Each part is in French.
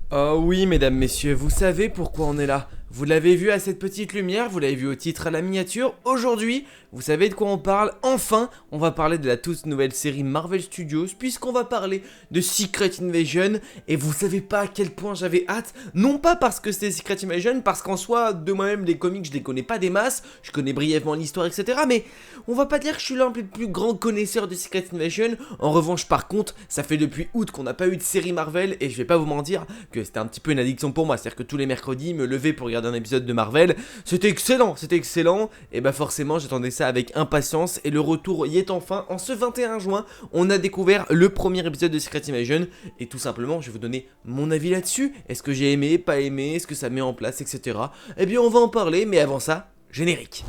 Oh oui, mesdames, messieurs, vous savez pourquoi on est là. Vous l'avez vu à cette petite lumière, vous l'avez vu au titre à la miniature. Aujourd'hui, vous savez de quoi on parle. Enfin, on va parler de la toute nouvelle série Marvel Studios, puisqu'on va parler de Secret Invasion. Et vous savez pas à quel point j'avais hâte. Non pas parce que c'était Secret Invasion, parce qu'en soi, de moi-même, les comics, je les connais pas des masses. Je connais brièvement l'histoire, etc. Mais on va pas dire que je suis l'un des plus grands connaisseurs de Secret Invasion. En revanche, par contre, ça fait depuis août qu'on n'a pas eu de série Marvel. Et je vais pas vous mentir que c'était un petit peu une addiction pour moi. C'est-à-dire que tous les mercredis, me lever pour regarder un épisode de Marvel, c'était excellent, et bah forcément j'attendais ça avec impatience, et le retour y est enfin. En ce 21 juin, on a découvert le premier épisode de Secret Invasion, et tout simplement je vais vous donner mon avis là-dessus. Est-ce que j'ai aimé, pas aimé, est-ce que ça met en place, etc. Eh bien on va en parler, mais avant ça, générique.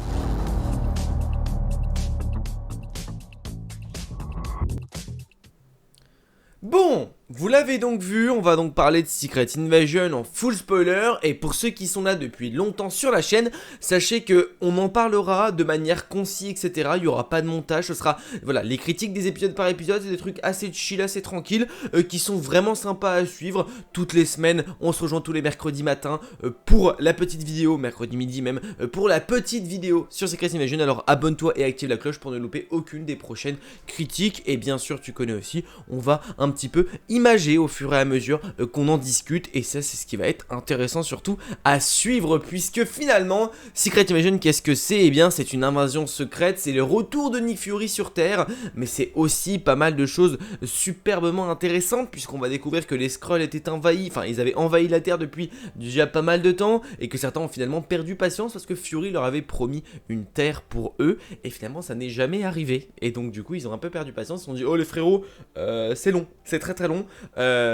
Bon, vous l'avez donc vu, on va donc parler de Secret Invasion en full spoiler, et pour ceux qui sont là depuis longtemps sur la chaîne, sachez que on en parlera de manière concise, etc. Il n'y aura pas de montage, ce sera, voilà, les critiques des épisodes par épisode, c'est des trucs assez chill, assez tranquilles, qui sont vraiment sympas à suivre. Toutes les semaines, on se rejoint tous les mercredis matins pour la petite vidéo, mercredi midi même, pour la petite vidéo sur Secret Invasion. Alors abonne-toi et active la cloche pour ne louper aucune des prochaines critiques, et bien sûr tu connais aussi, on va un petit peu imager au fur et à mesure qu'on en discute, et ça c'est ce qui va être intéressant surtout à suivre, puisque finalement Secret Invasion, qu'est-ce que c'est? Eh bien c'est une invasion secrète, c'est le retour de Nick Fury sur Terre, mais c'est aussi pas mal de choses superbement intéressantes, puisqu'on va découvrir que les Skrulls étaient envahis, enfin ils avaient envahi la Terre depuis déjà pas mal de temps, et que certains ont finalement perdu patience parce que Fury leur avait promis une Terre pour eux, et finalement ça n'est jamais arrivé, et donc du coup ils ont un peu perdu patience, ils se sont dit oh les frérots, c'est long, c'est très long,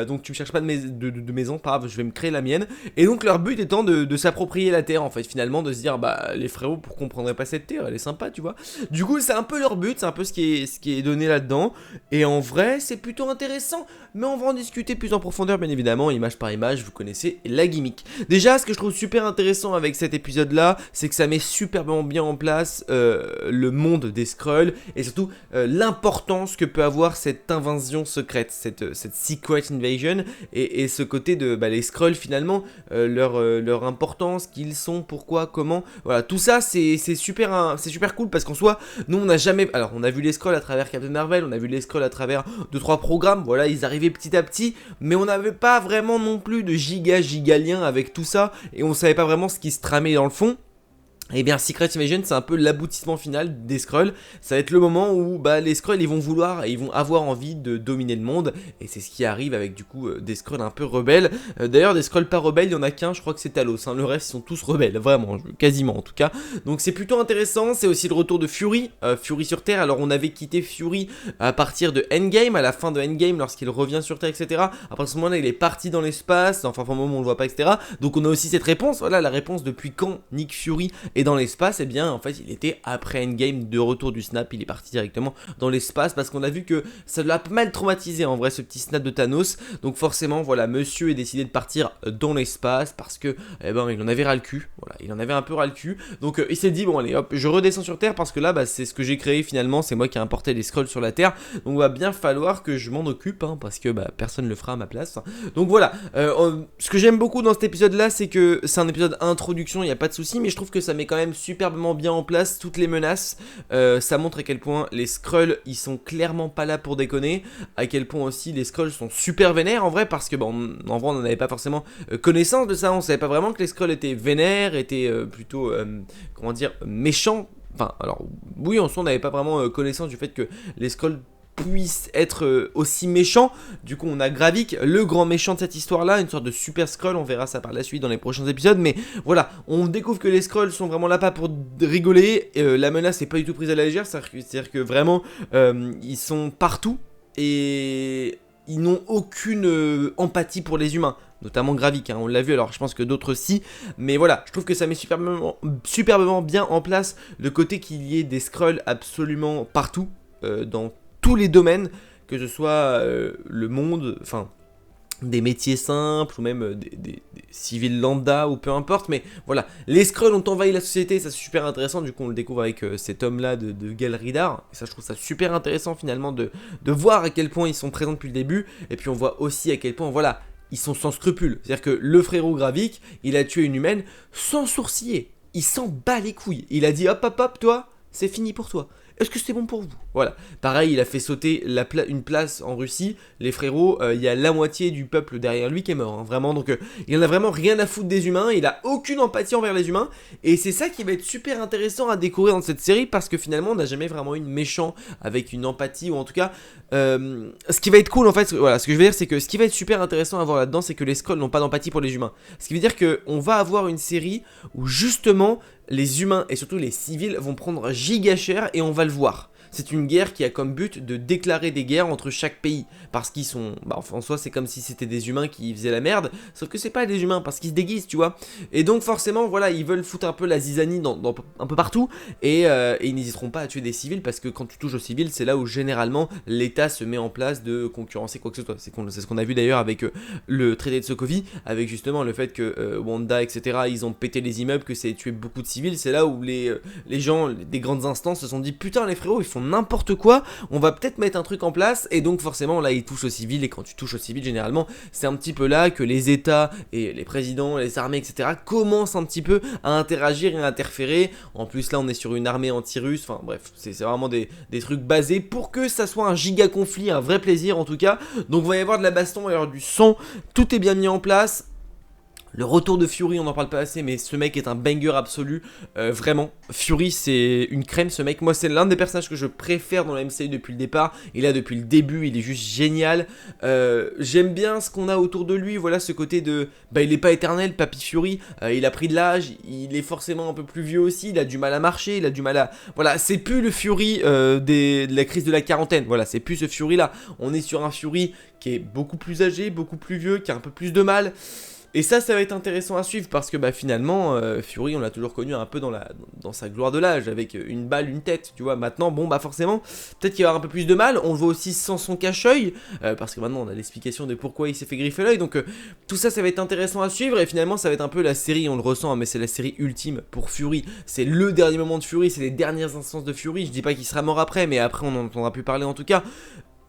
donc tu me cherches pas de maison, pas grave, je vais me créer la mienne. Et donc leur but étant de s'approprier la terre, en fait, finalement, de se dire bah les frérots, pourquoi on prendrait pas cette terre, elle est sympa, tu vois. Du coup c'est un peu leur but, c'est un peu ce qui est donné là-dedans, et en vrai c'est plutôt intéressant, mais on va en discuter plus en profondeur bien évidemment, image par image, vous connaissez la gimmick. Déjà ce que je trouve super intéressant avec cet épisode là, c'est que ça met superbement bien en place le monde des Skrulls, et surtout l'importance que peut avoir cette invasion secrète, cette Secret Invasion, et ce côté de les Skrulls finalement, leur importance, qui ils sont, pourquoi, comment, voilà, tout ça c'est super cool, parce qu'en soi, nous on n'a jamais, alors on a vu les Skrulls à travers Captain Marvel, on a vu les Skrulls à travers 2-3 programmes, voilà, ils arrivaient petit à petit, mais on n'avait pas vraiment non plus de giga lien avec tout ça, et on savait pas vraiment ce qui se tramait dans le fond. Et bien Secret Invasion c'est un peu l'aboutissement final des Skrulls, ça va être le moment où les Skrulls ils vont vouloir et ils vont avoir envie de dominer le monde, et c'est ce qui arrive avec du coup des Skrulls un peu rebelles. D'ailleurs des Skrulls pas rebelles, il y en a qu'un, je crois que c'est Talos, hein. Le reste ils sont tous rebelles, vraiment, quasiment en tout cas, donc c'est plutôt intéressant. C'est aussi le retour de Fury, Fury sur Terre. Alors on avait quitté Fury à partir de Endgame, à la fin de Endgame lorsqu'il revient sur Terre, etc. Après ce moment là il est parti dans l'espace, enfin pour le moment on le voit pas, etc. Donc on a aussi cette réponse, voilà la réponse depuis quand Nick Fury et dans l'espace, et bien en fait il était après Endgame, de retour du snap, il est parti directement dans l'espace, parce qu'on a vu que ça l'a pas mal traumatisé en vrai ce petit snap de Thanos, donc forcément voilà monsieur est décidé de partir dans l'espace, parce que il en avait ras le cul, voilà, il en avait un peu ras le cul, donc il s'est dit bon allez hop je redescends sur Terre, parce que là c'est ce que j'ai créé finalement, c'est moi qui ai importé les Skrulls sur la Terre, donc va bien falloir que je m'en occupe, hein, parce que personne le fera à ma place, donc voilà. Ce que j'aime beaucoup dans cet épisode là, c'est que c'est un épisode introduction, il n'y a pas de souci, mais je trouve que ça met quand même superbement bien en place toutes les menaces. Ça montre à quel point les Skrulls ils sont clairement pas là pour déconner, à quel point aussi les Skrulls sont super vénères en vrai, parce que en vrai on n'en avait pas forcément connaissance de ça, on savait pas vraiment que les Skrulls étaient vénères, étaient plutôt comment dire, méchants. Enfin alors oui, en soi on n'avait pas vraiment connaissance du fait que les Skrulls puisse être aussi méchant. Du coup on a Gravik, le grand méchant de cette histoire là, une sorte de super Skrull, on verra ça par la suite dans les prochains épisodes, mais voilà, on découvre que les Skrulls sont vraiment là pas pour rigoler, la menace n'est pas du tout prise à la légère, c'est-à-dire que vraiment ils sont partout, et ils n'ont aucune empathie pour les humains, notamment Gravik, hein, on l'a vu, alors je pense que d'autres si, mais voilà, je trouve que ça met superbement bien en place le côté qu'il y ait des Skrulls absolument partout, dans tous les domaines, que ce soit le monde, enfin des métiers simples ou même des civils lambda ou peu importe, mais voilà, les Skrulls ont envahi la société, ça c'est super intéressant. Du coup on le découvre avec cet homme là de Gal Ridar, et ça je trouve ça super intéressant finalement de voir à quel point ils sont présents depuis le début, et puis on voit aussi à quel point voilà, ils sont sans scrupules. C'est-à-dire que le frérot Gravik, il a tué une humaine sans sourciller. Il s'en bat les couilles. Il a dit hop hop hop, toi, c'est fini pour toi. Est-ce que c'est bon pour vous? Voilà. Pareil, il a fait sauter une place en Russie. Les frérots, il y a la moitié du peuple derrière lui qui est mort. Hein, vraiment, donc il en a vraiment rien à foutre des humains. Il a aucune empathie envers les humains. Et c'est ça qui va être super intéressant à découvrir dans cette série parce que finalement, on n'a jamais vraiment eu de méchant avec une empathie ou en tout cas, ce qui va être cool en fait. Voilà, ce que je veux dire, c'est que ce qui va être super intéressant à voir là-dedans, c'est que les Skrulls n'ont pas d'empathie pour les humains. Ce qui veut dire qu'on va avoir une série où justement les humains et surtout les civils vont prendre giga cher et on va le voir. C'est une guerre qui a comme but de déclarer des guerres entre chaque pays. Parce qu'ils sont... Bah, en soi, c'est comme si c'était des humains qui faisaient la merde. Sauf que c'est pas des humains, parce qu'ils se déguisent, tu vois. Et donc, forcément, voilà, ils veulent foutre un peu la zizanie dans un peu partout. Et ils n'hésiteront pas à tuer des civils, parce que quand tu touches aux civils, c'est là où, généralement, l'État se met en place de concurrencer quoi que ce soit. C'est ce qu'on a vu, d'ailleurs, avec le traité de Sokovie. Avec, justement, le fait que Wanda, etc., ils ont pété les immeubles, que ça ait tué beaucoup de civils. C'est là où les gens, des grandes instances, se sont dit, putain, les frérots, ils font n'importe quoi, on va peut-être mettre un truc en place, et donc forcément là ils touchent aux civils, et quand tu touches aux civils généralement c'est un petit peu là que les états et les présidents, les armées etc commencent un petit peu à interagir et à interférer. En plus là on est sur une armée anti-russe, enfin bref c'est vraiment des trucs basés pour que ça soit un giga conflit, un vrai plaisir en tout cas. Donc il va y avoir de la baston, il va y avoir du sang, tout est bien mis en place. Le retour de Fury, on n'en parle pas assez, mais ce mec est un banger absolu, vraiment. Fury, c'est une crème, ce mec. Moi, c'est l'un des personnages que je préfère dans la MCU depuis le départ. Et là, depuis le début, il est juste génial. J'aime bien ce qu'on a autour de lui. Voilà, ce côté de... Bah, il n'est pas éternel, Papy Fury. Il a pris de l'âge, il est forcément un peu plus vieux aussi. Il a du mal à marcher, il a du mal à... Voilà, c'est plus le Fury de la crise de la quarantaine. Voilà, c'est plus ce Fury-là. On est sur un Fury qui est beaucoup plus âgé, beaucoup plus vieux, qui a un peu plus de mal. Et ça va être intéressant à suivre parce que bah, finalement, Fury, on l'a toujours connu un peu dans sa gloire de l'âge, avec une balle, une tête, tu vois. Maintenant, bon, bah forcément, peut-être qu'il va avoir un peu plus de mal. On le voit aussi sans son cache-œil, parce que maintenant, on a l'explication de pourquoi il s'est fait griffer l'œil. Donc, tout ça va être intéressant à suivre. Et finalement, ça va être un peu la série, on le ressent, hein, mais c'est la série ultime pour Fury. C'est le dernier moment de Fury, c'est les dernières instances de Fury. Je dis pas qu'il sera mort après, mais après, on n'en entendra plus parler en tout cas.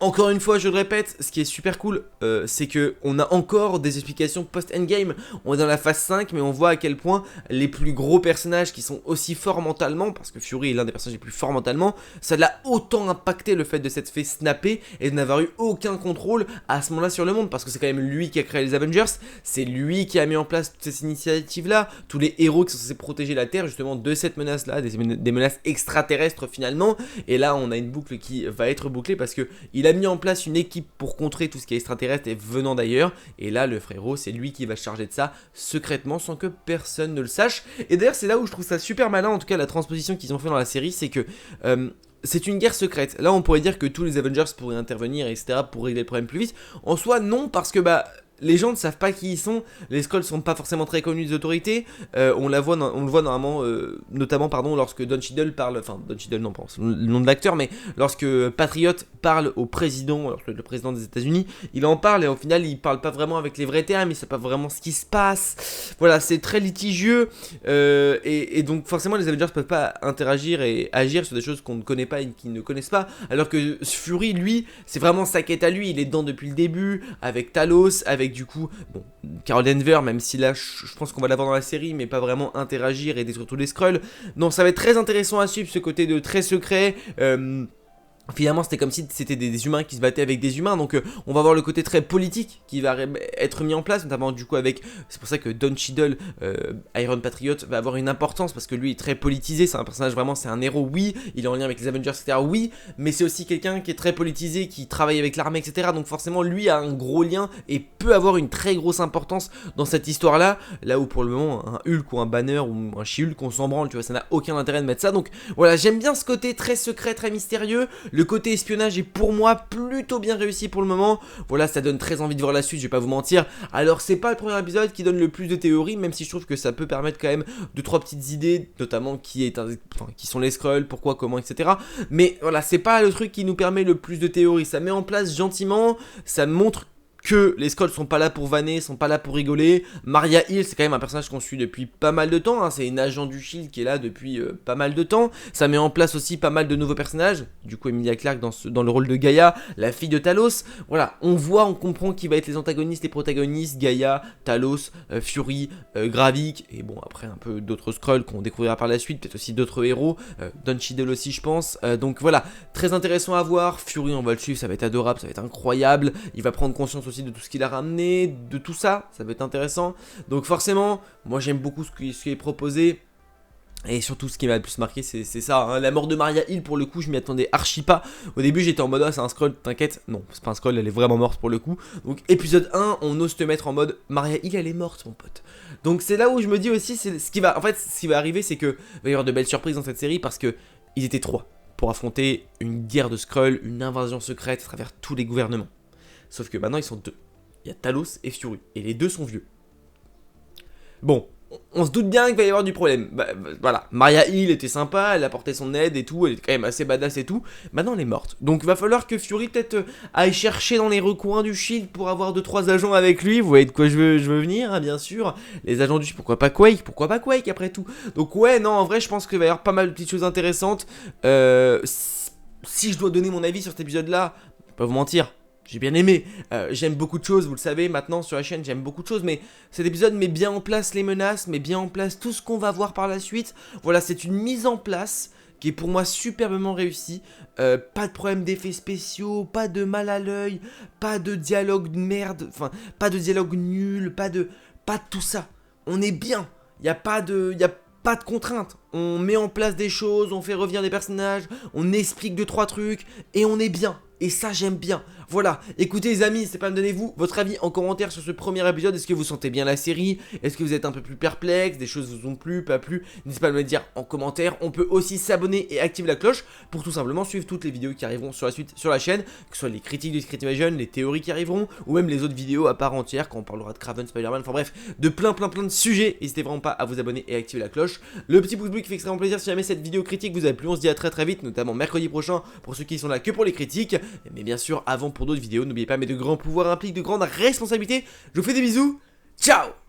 Encore une fois, je le répète, ce qui est super cool, c'est que on a encore des explications post-endgame. On est dans la phase 5, mais on voit à quel point les plus gros personnages qui sont aussi forts mentalement, parce que Fury est l'un des personnages les plus forts mentalement, ça l'a autant impacté le fait de s'être fait snapper et de n'avoir eu aucun contrôle à ce moment-là sur le monde, parce que c'est quand même lui qui a créé les Avengers, c'est lui qui a mis en place toutes ces initiatives-là, tous les héros qui sont censés protéger la Terre justement de cette menace-là, des menaces extraterrestres finalement. Et là, on a une boucle qui va être bouclée parce que il a mis en place une équipe pour contrer tout ce qui est extraterrestre et venant d'ailleurs. Et là, le frérot, c'est lui qui va se charger de ça secrètement sans que personne ne le sache. Et d'ailleurs, c'est là où je trouve ça super malin, en tout cas la transposition qu'ils ont fait dans la série, c'est que... c'est une guerre secrète. Là, on pourrait dire que tous les Avengers pourraient intervenir, etc., pour régler le problème plus vite. En soi, non, parce que bah... les gens ne savent pas qui ils sont, les Skrulls sont pas forcément très connus des autorités, on le voit normalement, notamment lorsque Don Cheadle parle, enfin Don Cheadle non pas le nom de l'acteur, mais lorsque Patriot parle au président, le président des États-Unis, il en parle et au final il parle pas vraiment avec les vrais termes, il sait pas vraiment ce qui se passe, voilà c'est très litigieux, et donc forcément les Avengers peuvent pas interagir et agir sur des choses qu'on ne connaît pas et qu'ils ne connaissent pas, alors que Fury lui, c'est vraiment sa quête à lui, il est dedans depuis le début, avec Talos, avec du coup, bon, Carol Danvers, même si là, je pense qu'on va l'avoir dans la série, mais pas vraiment interagir et détruire tous les Skrulls. Donc ça va être très intéressant à suivre, ce côté de très secret, finalement c'était comme si c'était des humains qui se battaient avec des humains, donc on va voir le côté très politique qui va être mis en place, notamment du coup avec, c'est pour ça que Don Cheadle, Iron Patriot, va avoir une importance, parce que lui est très politisé, c'est un personnage vraiment, c'est un héros, oui, il est en lien avec les Avengers, etc., oui, mais c'est aussi quelqu'un qui est très politisé, qui travaille avec l'armée, etc., donc forcément lui a un gros lien et peut avoir une très grosse importance dans cette histoire-là, là où pour le moment, un Hulk ou un Banner ou un She-Hulk, on s'en branle, tu vois, ça n'a aucun intérêt de mettre ça, donc voilà, j'aime bien ce côté très secret, très mystérieux. Le côté espionnage est pour moi plutôt bien réussi pour le moment. Voilà, ça donne très envie de voir la suite, je vais pas vous mentir. Alors c'est pas le premier épisode qui donne le plus de théories, même si je trouve que ça peut permettre quand même 2-3 petites idées, notamment qui sont les Skrulls, pourquoi, comment, etc. Mais voilà, c'est pas le truc qui nous permet le plus de théories. Ça met en place gentiment, ça montre que les Skrulls sont pas là pour vanner, sont pas là pour rigoler. Maria Hill, c'est quand même un personnage qu'on suit depuis pas mal de temps, hein. C'est une agent du Shield qui est là depuis pas mal de temps. Ça met en place aussi pas mal de nouveaux personnages. Du coup, Emilia Clarke dans le rôle de Gaïa, la fille de Talos. Voilà, on voit, on comprend qui va être les antagonistes, les protagonistes, Gaïa, Talos, Fury, Gravik, et bon, après un peu d'autres Skrulls qu'on découvrira par la suite, peut-être aussi d'autres héros, Don Cheadle aussi, je pense. Donc voilà, très intéressant à voir. Fury, on va le suivre, ça va être adorable, ça va être incroyable. Il va prendre conscience aussi de tout ce qu'il a ramené, de tout ça, ça va être intéressant. Donc forcément, moi j'aime beaucoup ce qui est proposé. Et surtout ce qui m'a le plus marqué c'est ça, hein. La mort de Maria Hill pour le coup je m'y attendais archi pas. Au début j'étais en mode ah c'est un Skrull, t'inquiète, non c'est pas un Skrull, elle est vraiment morte pour le coup. Donc épisode 1 on ose te mettre en mode Maria Hill elle est morte mon pote. Donc c'est là où je me dis aussi c'est ce qui va arriver c'est que il va y avoir de belles surprises dans cette série parce que ils étaient 3 pour affronter une guerre de Skrull, une invasion secrète à travers tous les gouvernements. Sauf que maintenant ils sont 2. Il y a Talos et Fury et les 2 sont vieux. Bon, on se doute bien qu'il va y avoir du problème. Voilà, Maria Hill était sympa, elle apportait son aide et tout, elle était quand même assez badass et tout. Maintenant elle est morte. Donc il va falloir que Fury peut-être aille chercher dans les recoins du Shield pour avoir 2-3 agents avec lui. Vous voyez de quoi je veux venir, hein, bien sûr. Les agents du Shield, pourquoi pas Quake après tout. Donc ouais, non, en vrai je pense qu'il va y avoir pas mal de petites choses intéressantes. Si je dois donner mon avis sur cet épisode là, je vais pas vous mentir. J'ai bien aimé, j'aime beaucoup de choses, vous le savez maintenant sur la chaîne, j'aime beaucoup de choses, mais cet épisode met bien en place les menaces, met bien en place tout ce qu'on va voir par la suite. Voilà, c'est une mise en place qui est pour moi superbement réussie. Pas de problème d'effets spéciaux, pas de mal à l'œil, pas de dialogue de merde, enfin, pas de dialogue nul, pas de tout ça. On est bien, il y a pas de contraintes, on met en place des choses, on fait revenir des personnages, on explique 2-3 trucs, et on est bien. Et ça j'aime bien. Voilà, écoutez les amis, n'hésitez pas à me donner votre avis en commentaire sur ce premier épisode. Est-ce que vous sentez bien la série? Est-ce que vous êtes un peu plus perplexe? Des choses vous ont plu, pas plu? N'hésitez pas à me le dire en commentaire. On peut aussi s'abonner et activer la cloche pour tout simplement suivre toutes les vidéos qui arriveront sur la suite sur la chaîne, que ce soit les critiques de Secret Invasion, les théories qui arriveront, ou même les autres vidéos à part entière quand on parlera de Kraven, Spider-Man, enfin bref, de plein de sujets. N'hésitez vraiment pas à vous abonner et activer la cloche. Le petit pouce bleu qui fait extrêmement plaisir si jamais cette vidéo critique vous a plu. On se dit à très vite, notamment mercredi prochain pour ceux qui sont là que pour les critiques. Mais bien sûr, avant pour d'autres vidéos, n'oubliez pas, mais de grands pouvoirs impliquent de grandes responsabilités. Je vous fais des bisous, ciao!